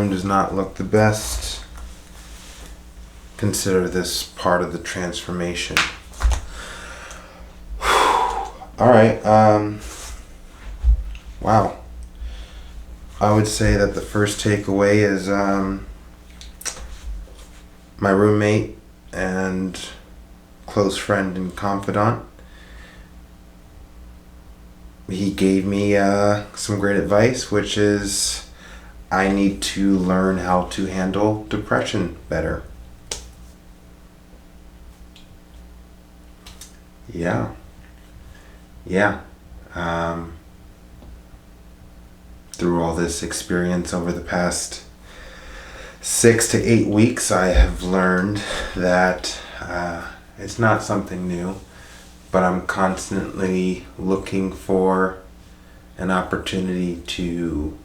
room does not look the best. Consider this part of the transformation. Alright, wow. I would say that the first takeaway is my roommate and close friend and confidant. He gave me some great advice, which is I need to learn how to handle depression better. Yeah. Through all this experience over the past 6 to 8 weeks, I have learned that it's not something new, but I'm constantly looking for an opportunity to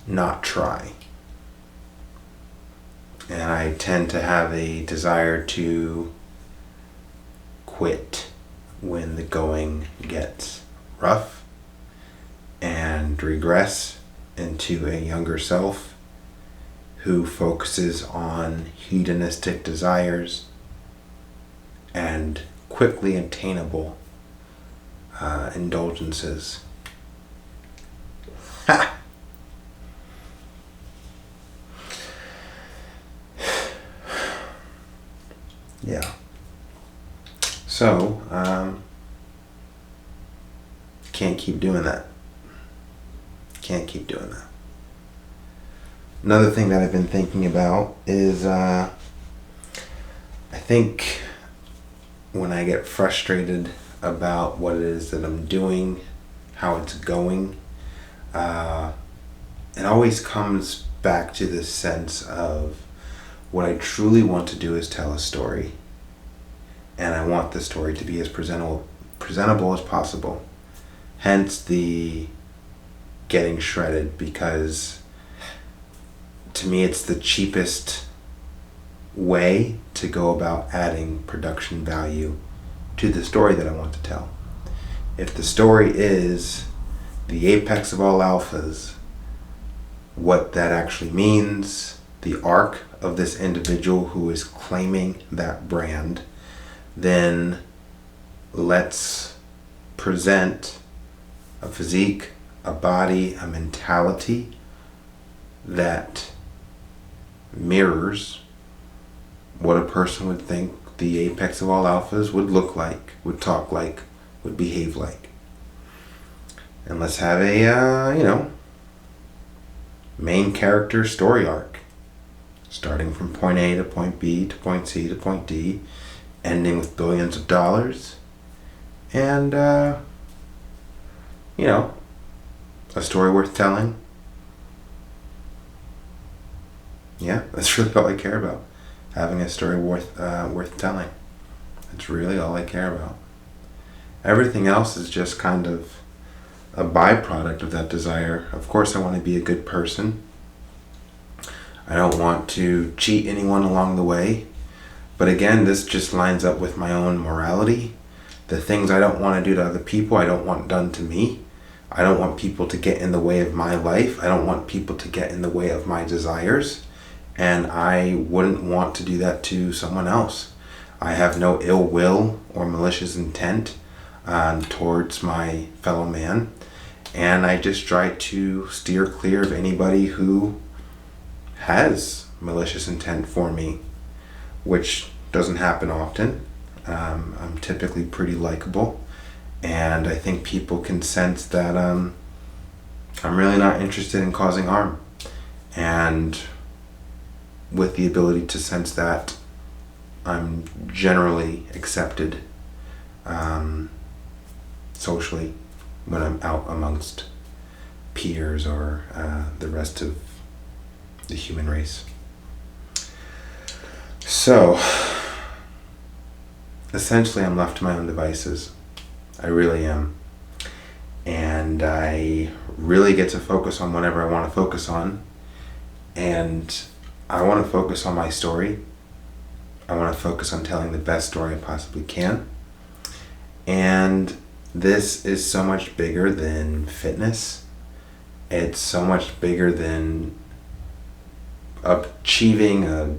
not try. And I tend to have a desire to quit when the going gets rough and regress into a younger self who focuses on hedonistic desires and quickly attainable indulgences. Ha! Yeah. So, can't keep doing that. Another thing that I've been thinking about is I think when I get frustrated about what it is that I'm doing, how it's going, it always comes back to this sense of what I truly want to do is tell a story. And I want the story to be as presentable as possible. Hence the getting shredded, because to me it's the cheapest way to go about adding production value to the story that I want to tell. If the story is the apex of all alphas, what that actually means, the arc of this individual who is claiming that brand, then let's present a physique, a body, a mentality that mirrors what a person would think the apex of all alphas would look like, would talk like, would behave like. And let's have a, main character story arc. Starting from point A to point B to point C to point D, ending with billions of dollars. And, a story worth telling. Yeah, that's really all I care about. Having a story worth telling. That's really all I care about. Everything else is just kind of a byproduct of that desire. Of course, I want to be a good person. I don't want to cheat anyone along the way. But again, this just lines up with my own morality. The things I don't want to do to other people, I don't want done to me. I don't want people to get in the way of my life. I don't want people to get in the way of my desires. And I wouldn't want to do that to someone else. I have no ill will or malicious intent towards my fellow man. And I just try to steer clear of anybody who has malicious intent for me, which doesn't happen often. I'm typically pretty likable, and I think people can sense that I'm really not interested in causing harm. And with the ability to sense that, I'm generally accepted socially when I'm out amongst peers or the rest of the human race. So, essentially I'm left to my own devices. I really am. And I really get to focus on whatever I want to focus on. And I want to focus on my story. I want to focus on telling the best story I possibly can. And this is so much bigger than fitness. It's so much bigger than achieving a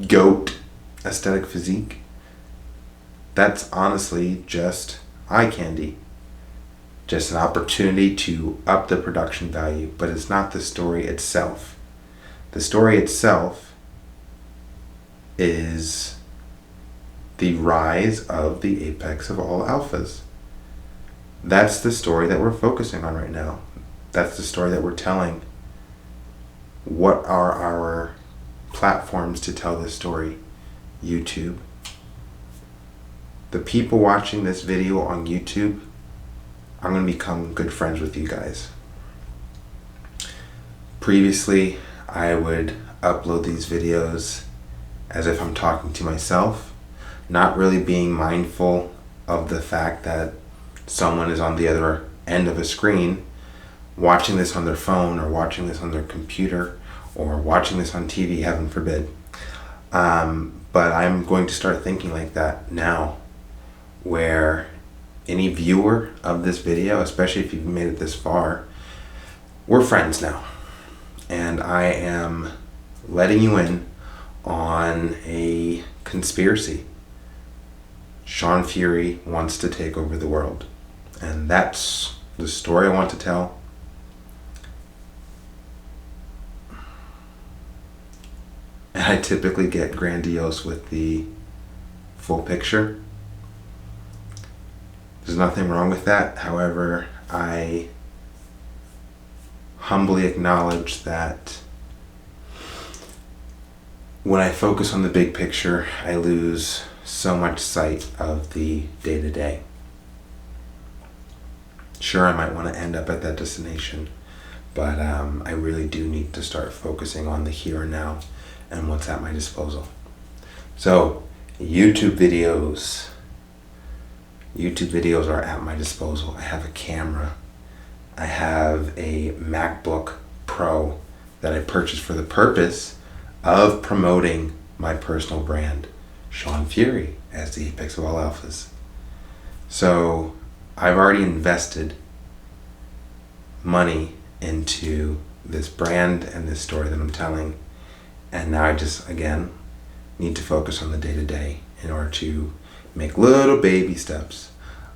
goat aesthetic physique, that's honestly just eye candy. Just an opportunity to up the production value, but it's not the story itself. The story itself is the rise of the apex of all alphas. That's the story that we're focusing on right now. That's the story that we're telling. What are our platforms to tell this story? YouTube. The people watching this video on YouTube, I'm going to become good friends with you guys. Previously, I would upload these videos as if I'm talking to myself, not really being mindful of the fact that someone is on the other end of a screen watching this on their phone or watching this on their computer or watching this on TV, heaven forbid. But I'm going to start thinking like that now, where any viewer of this video, especially if you've made it this far, we're friends now. And I am letting you in on a conspiracy. Sean Fury wants to take over the world. And that's the story I want to tell. And I typically get grandiose with the full picture. There's nothing wrong with that. However, I humbly acknowledge that when I focus on the big picture, I lose so much sight of the day-to-day. Sure, I might want to end up at that destination, but I really do need to start focusing on the here and now and what's at my disposal. So, YouTube videos are at my disposal. I have a camera. I have a MacBook Pro that I purchased for the purpose of promoting my personal brand, Sean Fury, as the apex of all alphas. So I've already invested money into this brand and this story that I'm telling, and now I just, again, need to focus on the day-to-day in order to make little baby steps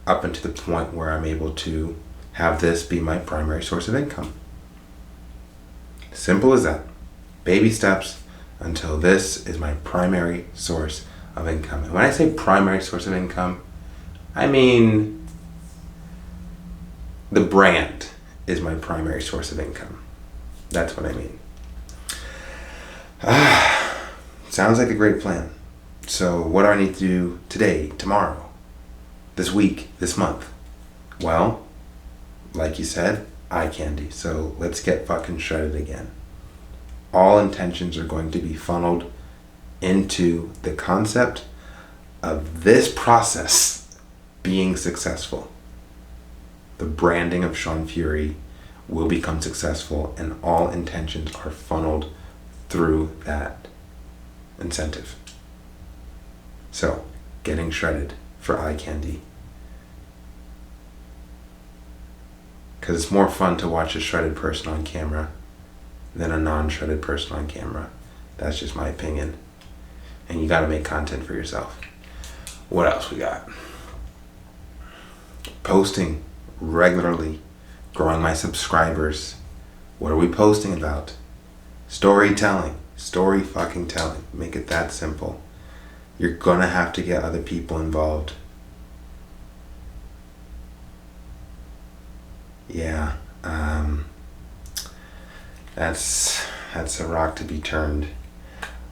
up into the point where I'm able to have this be my primary source of income. Simple as that. Baby steps until this is my primary source of income. And when I say primary source of income, I mean the brand is my primary source of income. That's what I mean. Sounds like a great plan. So what do I need to do today, tomorrow, this week, this month? Well, like you said, eye candy. So let's get fucking shredded again. All intentions are going to be funneled into the concept of this process being successful. The branding of Sean Fury will become successful, and all intentions are funneled through that incentive. So, getting shredded for eye candy. Because it's more fun to watch a shredded person on camera than a non-shredded person on camera. That's just my opinion. And you gotta make content for yourself. What else we got? Posting regularly, growing my subscribers. What are we posting about? Storytelling. Story fucking telling. Make it that simple. You're gonna have to get other people involved. Yeah, that's a rock to be turned.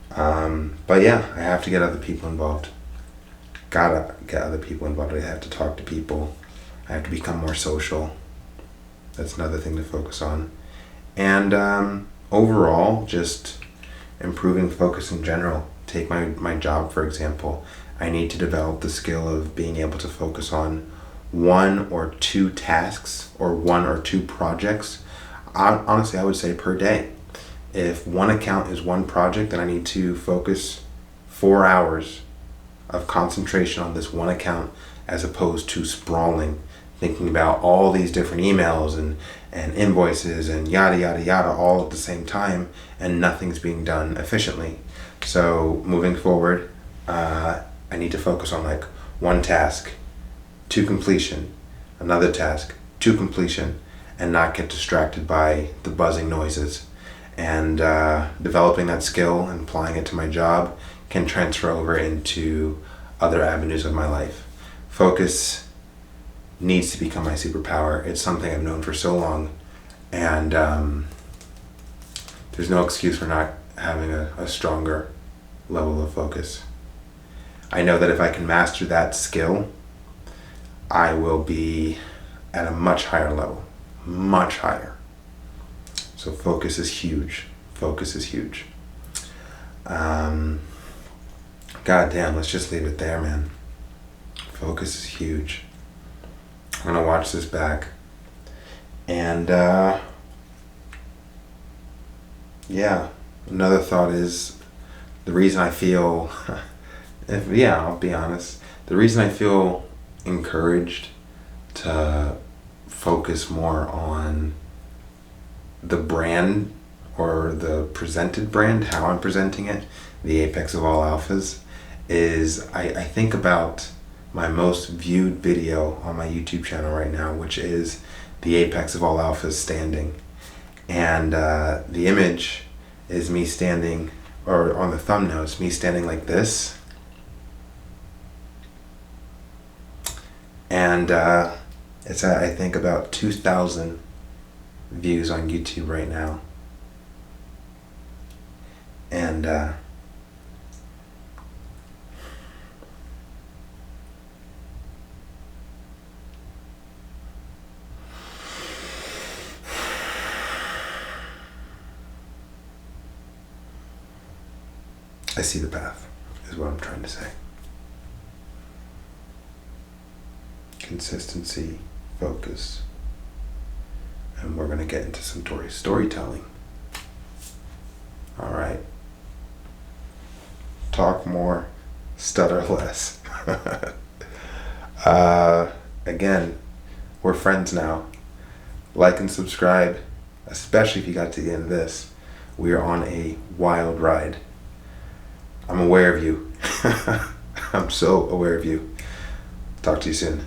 But yeah, I have to get other people involved. Gotta get other people involved. I have to talk to people. I have to become more social. That's another thing to focus on. And overall, just improving focus in general. Take my job, for example. I need to develop the skill of being able to focus on one or two tasks or one or two projects. Honestly, I would say per day. If one account is one project, then I need to focus 4 hours of concentration on this one account as opposed to sprawling, thinking about all these different emails and invoices and yada yada yada all at the same time, and nothing's being done efficiently. So moving forward, I need to focus on like one task to completion, another task to completion, and not get distracted by the buzzing noises. And developing that skill and applying it to my job can transfer over into other avenues of my life. Focus needs to become my superpower. It's something I've known for so long, and there's no excuse for not having a stronger level of focus. I know that if I can master that skill, I will be at a much higher level, much higher. So focus is huge. Focus is huge. God damn, let's just leave it there, man. Focus is huge. I'm gonna watch this back. And yeah, another thought is the reason I feel, I'll be honest, the reason I feel encouraged to focus more on the brand or the presented brand, how I'm presenting it, the apex of all alphas, is I think about my most viewed video on my YouTube channel right now, which is the apex of all alphas standing. And the image is me standing, or on the thumbnail, it's me standing like this. And it's at, I think, about 2,000 views on YouTube right now. And I see the path, is what I'm trying to say. Consistency, focus, and we're going to get into some storytelling. All right. Talk more, stutter less. Again, we're friends now. Like and subscribe, especially if you got to the end of this. We are on a wild ride. I'm aware of you. I'm so aware of you. Talk to you soon.